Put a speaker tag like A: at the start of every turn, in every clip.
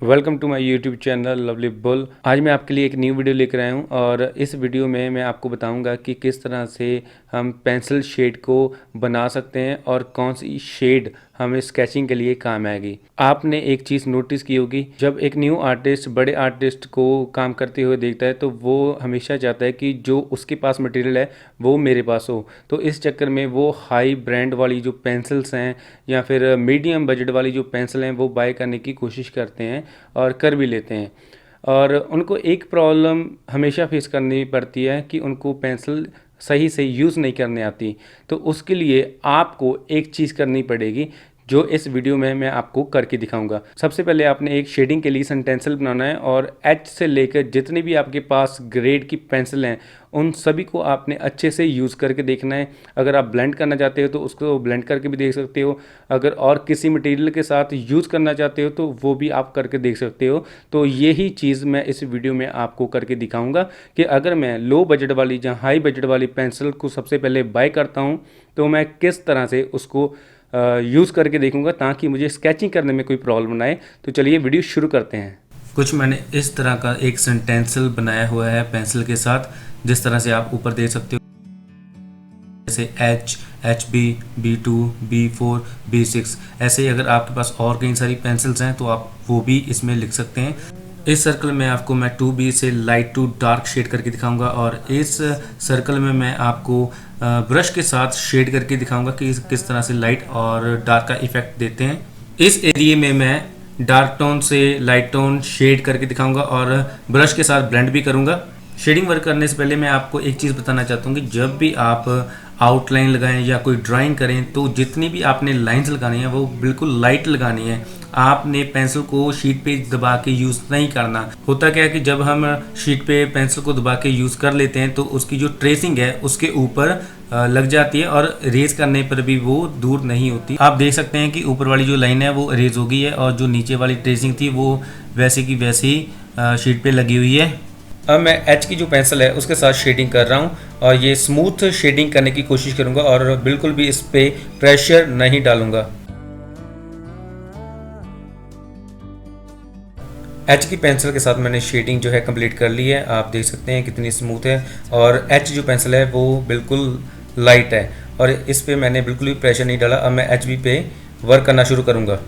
A: Welcome to my YouTube channel lovely bull. आज मैं आपके लिए एक न्यू वीडियो लेकर आया हूँ और इस वीडियो में मैं आपको बताऊंगा कि किस तरह से हम पेंसिल शेड को बना सकते हैं और कौन सी शेड हमें स्केचिंग के लिए काम आएगी। आपने एक चीज़ नोटिस की होगी, जब एक न्यू आर्टिस्ट बड़े आर्टिस्ट को काम करते हुए देखता है तो वो हमेशा चाहता है कि जो उसके पास मटेरियल है वो मेरे पास हो। तो इस चक्कर में वो हाई ब्रांड वाली जो पेंसिल्स हैं या फिर मीडियम बजट वाली जो पेंसिल हैं वो बाय करने की कोशिश करते हैं और कर भी लेते हैं। और उनको एक प्रॉब्लम हमेशा फेस करनी पड़ती है कि उनको पेंसिल सही से यूज़ नहीं करने आती। तो उसके लिए आपको एक चीज़ करनी पड़ेगी जो इस वीडियो में मैं आपको करके दिखाऊंगा। सबसे पहले आपने एक शेडिंग के लिए सेंटेंसल बनाना है और एच से लेकर जितने भी आपके पास ग्रेड की पेंसिल हैं उन सभी को आपने अच्छे से यूज़ करके देखना है। अगर आप ब्लेंड करना चाहते हो तो उसको ब्लेंड करके भी देख सकते हो। अगर और किसी मटेरियल के साथ यूज़ करना चाहते हो तो वो भी आप करके देख सकते हो। तो यही चीज़ मैं इस वीडियो में आपको करके दिखाऊंगा कि अगर मैं लो बजट वाली या हाई बजट वाली पेंसिल को सबसे पहले बाय करता हूँ तो मैं किस तरह से उसको यूज़ करके देखूंगा ताकि मुझे स्केचिंग करने में कोई प्रॉब्लम ना आए। तो चलिए वीडियो शुरू करते हैं। कुछ मैंने इस तरह का एक सेंटेंसल बनाया हुआ है पेंसिल के साथ, जिस तरह से आप ऊपर देख सकते हो, जैसे H, HB, B2, B4, B6। ऐसे ही अगर आपके पास और कई सारी पेंसिल्स हैं तो आप वो भी इसमें लिख सकते हैं। इस सर्कल में आपको मैं 2B से लाइट टू डार्क शेड करके दिखाऊंगा और इस सर्कल में मैं आपको ब्रश के साथ शेड करके दिखाऊंगा कि किस तरह से लाइट और डार्क का इफेक्ट देते हैं। इस एरिया में मैं डार्क टोन से लाइट टोन शेड करके दिखाऊंगा और ब्रश के साथ ब्लेंड भी करूंगा। शेडिंग वर्क करने से पहले मैं आपको एक चीज़ बताना चाहता हूँ कि जब भी आप आउटलाइन लगाएं या कोई ड्राइंग करें तो जितनी भी आपने लाइंस लगानी है वो बिल्कुल लाइट लगानी है। आपने पेंसिल को शीट पे दबा के यूज़ नहीं करना। होता क्या है कि जब हम शीट पे पेंसिल को दबा के यूज़ कर लेते हैं तो उसकी जो ट्रेसिंग है उसके ऊपर लग जाती है और इरेज करने पर भी वो दूर नहीं होती। आप देख सकते हैं कि ऊपर वाली जो लाइन है वो इरेज हो गई है और जो नीचे वाली ट्रेसिंग थी वो वैसे की वैसे ही शीट पे लगी हुई है। अब मैं एच की जो पेंसिल है उसके साथ शेडिंग कर रहा हूँ और ये स्मूथ शेडिंग करने की कोशिश करूँगा और बिल्कुल भी इस पे प्रेशर नहीं डालूंगा। एच की पेंसिल के साथ मैंने शेडिंग जो है कंप्लीट कर ली है। आप देख सकते हैं कितनी स्मूथ है और एच जो पेंसिल है वो बिल्कुल लाइट है और इस पे मैंने बिल्कुल भी प्रेशर नहीं डाला। अब मैं एच बी पे वर्क करना शुरू करूँगा।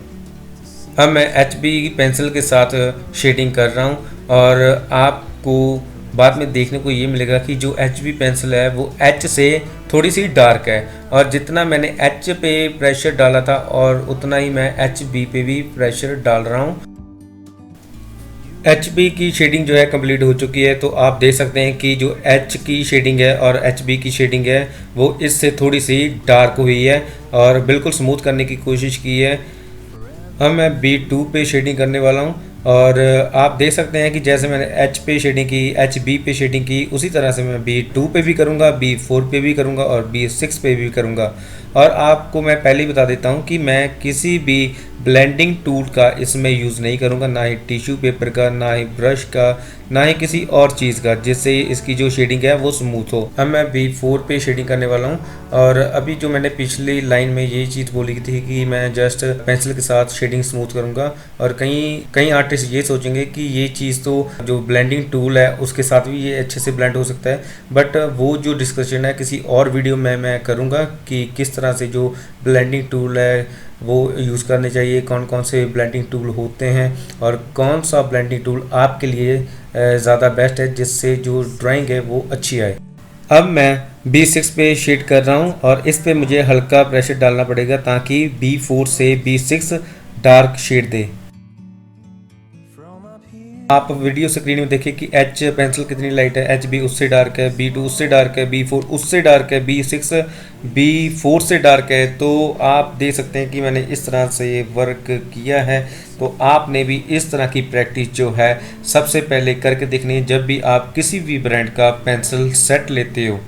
A: अब मैं एच बी पेंसिल के साथ शेडिंग कर रहा हूँ और आपको बाद में देखने को ये मिलेगा कि जो एच बी पेंसिल है वो एच से थोड़ी सी डार्क है और जितना मैंने एच पे प्रेशर डाला था और उतना ही मैं एच बी पे भी प्रेशर डाल रहा हूँ। एच बी की शेडिंग जो है कंप्लीट हो चुकी है। तो आप देख सकते हैं कि जो एच की शेडिंग है और एच बी की शेडिंग है वो इससे थोड़ी सी डार्क हुई है और बिल्कुल स्मूथ करने की कोशिश की है। अब मैं B2 पे शेडिंग करने वाला हूँ और आप देख सकते हैं कि जैसे मैंने एच पे शेडिंग की, एच बी पे शेडिंग की, उसी तरह से मैं B2 पे भी करूँगा, B4 पे भी करूँगा और B6 पे भी करूँगा। और आपको मैं पहले ही बता देता हूँ कि मैं किसी भी ब्लेंडिंग टूल का इसमें यूज़ नहीं करूँगा, ना ही टिश्यू पेपर का, ना ही ब्रश का, ना ही किसी और चीज़ का, जिससे इसकी जो शेडिंग है वो स्मूथ हो। अब मैं B4 पे शेडिंग करने वाला हूँ और अभी जो मैंने पिछली लाइन में ये चीज़ बोली थी कि मैं जस्ट पेंसिल के साथ शेडिंग स्मूथ करूँगा और कई आर्टिस्ट ये सोचेंगे कि ये चीज़ तो जो ब्लेंडिंग टूल है उसके साथ भी ये अच्छे से ब्लेंड हो सकता है, बट वो जो डिस्कशन है किसी और वीडियो में मैं करूँगा कि किस तरह से जो ब्लेंडिंग टूल है वो यूज़ करने चाहिए, कौन कौन से ब्लेंडिंग टूल होते हैं और कौन सा ब्लेंडिंग टूल आपके लिए ज़्यादा बेस्ट है जिससे जो ड्राइंग है वो अच्छी आए। अब मैं B6 पे शेड कर रहा हूँ और इस पे मुझे हल्का प्रेशर डालना पड़ेगा ताकि B4 से B6 डार्क शेड दे। आप वीडियो स्क्रीन में देखिए कि एच पेंसिल कितनी लाइट है, एच बी उससे डार्क है, B2 उससे डार्क है, B4 उससे डार्क है, B6 B4 से डार्क है। तो आप देख सकते हैं कि मैंने इस तरह से वर्क किया है। तो आपने भी इस तरह की प्रैक्टिस जो है सबसे पहले करके देखनी है। जब भी आप किसी भी ब्रांड का पेंसिल सेट लेते हो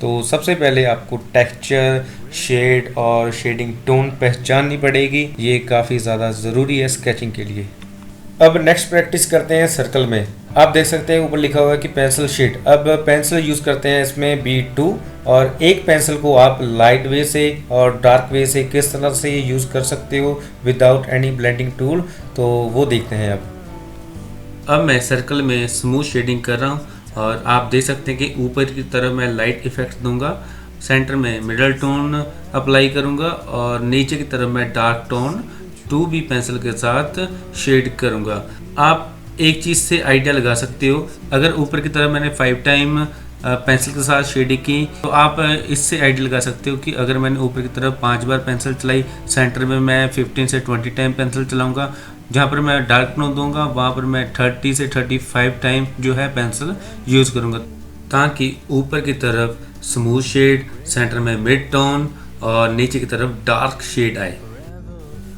A: तो सबसे पहले आपको टेक्सचर, शेड और शेडिंग टोन पहचाननी पड़ेगी। ये काफ़ी ज़्यादा ज़रूरी है स्केचिंग के लिए। अब नेक्स्ट प्रैक्टिस करते हैं सर्कल में। आप देख सकते हैं ऊपर लिखा हुआ है कि पेंसिल शेड। अब पेंसिल यूज़ करते हैं इसमें B2 और एक पेंसिल को आप लाइट वे से और डार्क वे से किस तरह से यूज़ कर सकते हो विदाउट एनी ब्लेंडिंग टूल, तो वो देखते हैं। अब अब मैं सर्कल में स्मूथ शेडिंग कर रहा हूँ और आप देख सकते हैं कि ऊपर की तरफ मैं लाइट इफेक्ट दूंगा, सेंटर में मिडल टोन अप्लाई करूंगा और नीचे की तरफ मैं डार्क टोन 2B पेंसिल के साथ शेड करूंगा। आप एक चीज़ से आइडिया लगा सकते हो, अगर ऊपर की तरफ मैंने 5 टाइम पेंसिल के साथ शेडिंग की तो आप इससे आइडिया लगा सकते हो कि अगर मैंने ऊपर की तरफ 5 बार पेंसिल चलाई, सेंटर में मैं 15 से 20 टाइम पेंसिल चलाऊंगा, जहाँ पर मैं डार्क टोन दूंगा वहाँ पर मैं 30 से 35 टाइम जो है पेंसिल यूज़ करूँगा, ताकि ऊपर की तरफ स्मूथ शेड, सेंटर में मिड टोन और नीचे की तरफ डार्क शेड आए।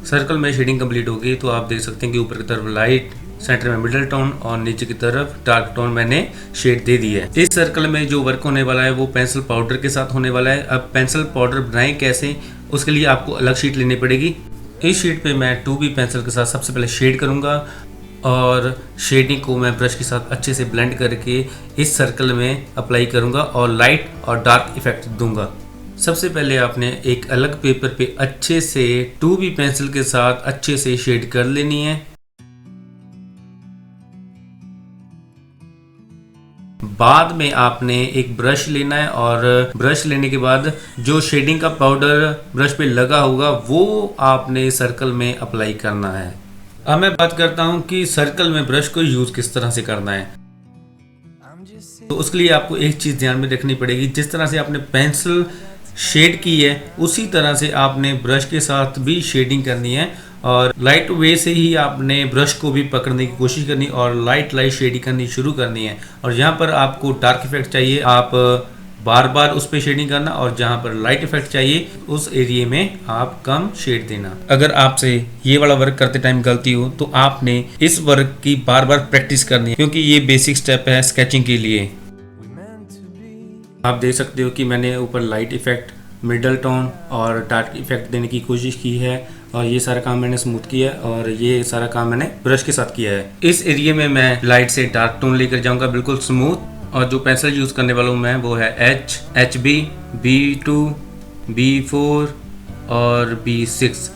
A: सर्कल में शेडिंग कंप्लीट हो गई तो आप देख सकते हैं कि ऊपर की तरफ लाइट, सेंटर में मिडल टोन और नीचे की तरफ डार्क टोन मैंने शेड दे दी है। इस सर्कल में जो वर्क होने वाला है वो पेंसिल पाउडर के साथ होने वाला है। अब पेंसिल पाउडर बनाएं कैसे, उसके लिए आपको अलग शीट लेनी पड़ेगी। इस शीट पे मैं 2B पेंसिल के साथ सबसे पहले शेड करूंगा और शेडिंग को मैं ब्रश के साथ अच्छे से ब्लेंड करके इस सर्कल में अप्लाई करूंगा और लाइट और डार्क इफेक्ट दूंगा। सबसे पहले आपने एक अलग पेपर पे अच्छे से 2B पेंसिल के साथ अच्छे से शेड कर लेनी है। बाद में आपने एक ब्रश लेना है और ब्रश लेने के बाद जो शेडिंग का पाउडर ब्रश पे लगा होगा वो आपने सर्कल में अप्लाई करना है। अब मैं बात करता हूँ कि सर्कल में ब्रश को यूज किस तरह से करना है। तो उसके लिए आपको एक चीज ध्यान में रखनी पड़ेगी, जिस तरह से आपने पेंसिल शेड की है उसी तरह से आपने ब्रश के साथ भी शेडिंग करनी है और लाइट वे से ही आपने ब्रश को भी पकड़ने की कोशिश करनी और लाइट शेडिंग करनी शुरू करनी है। और यहाँ पर आपको डार्क इफेक्ट चाहिए, आप बार बार उस पर शेडिंग करना और जहाँ पर लाइट इफेक्ट चाहिए उस एरिया में आप कम शेड देना। अगर आपसे ये वाला वर्क करते टाइम गलती हो तो आपने इस वर्क की बार बार प्रैक्टिस करनी है, क्योंकि ये बेसिक स्टेप है स्केचिंग के लिए। आप देख सकते हो कि मैंने ऊपर लाइट इफेक्ट, मिडल टोन और डार्क इफेक्ट देने की कोशिश की है और ये सारा काम मैंने स्मूथ किया है और ये सारा काम मैंने ब्रश के साथ किया है। इस एरिया में मैं लाइट से डार्क टोन लेकर जाऊंगा बिल्कुल स्मूथ, और जो पेंसिल यूज करने वाला हूँ मैं वो है HB, B2, B4 और B6।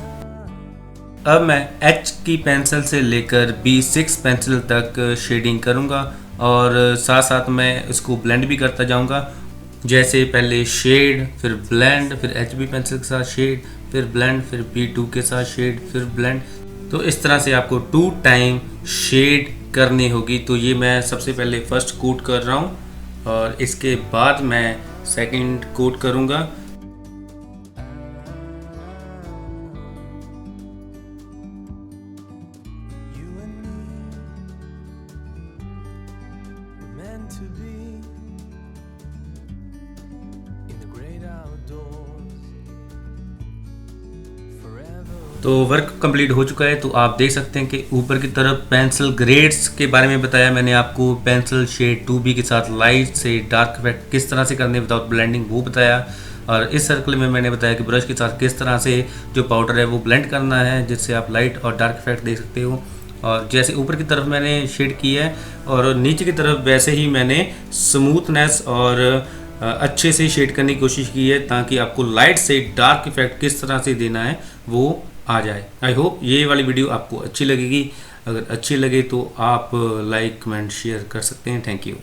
A: अब मैं H की पेंसिल से लेकर B6 पेंसिल तक शेडिंग करूंगा और साथ साथ मैं इसको ब्लेंड भी करता जाऊंगा। जैसे पहले शेड, फिर ब्लेंड, फिर HB पेंसिल के साथ शेड, फिर ब्लेंड, फिर B2 के साथ शेड, फिर ब्लेंड। तो इस तरह से आपको 2 टाइम शेड करनी होगी। तो ये मैं सबसे पहले फर्स्ट कोट कर रहा हूँ और इसके बाद मैं सेकंड कोट करूँगा। तो वर्क कंप्लीट हो चुका है। तो आप देख सकते हैं कि ऊपर की तरफ पेंसिल ग्रेड्स के बारे में बताया मैंने आपको, पेंसिल शेड 2B के साथ लाइट से डार्क इफेक्ट किस तरह से करने विदाउट ब्लेंडिंग वो बताया, और इस सर्कल में मैंने बताया कि ब्रश के साथ किस तरह से जो पाउडर है वो ब्लेंड करना है जिससे आप लाइट और डार्क इफेक्ट देख सकते हो। और जैसे ऊपर की तरफ मैंने शेड की है और नीचे की तरफ वैसे ही मैंने स्मूथनेस और अच्छे से शेड करने की कोशिश की है, ताकि आपको लाइट से डार्क इफेक्ट किस तरह से देना है वो आ जाए। आई होप ये वाली वीडियो आपको अच्छी लगेगी। अगर अच्छी लगे तो आप लाइक, कमेंट, शेयर कर सकते हैं। Thank you.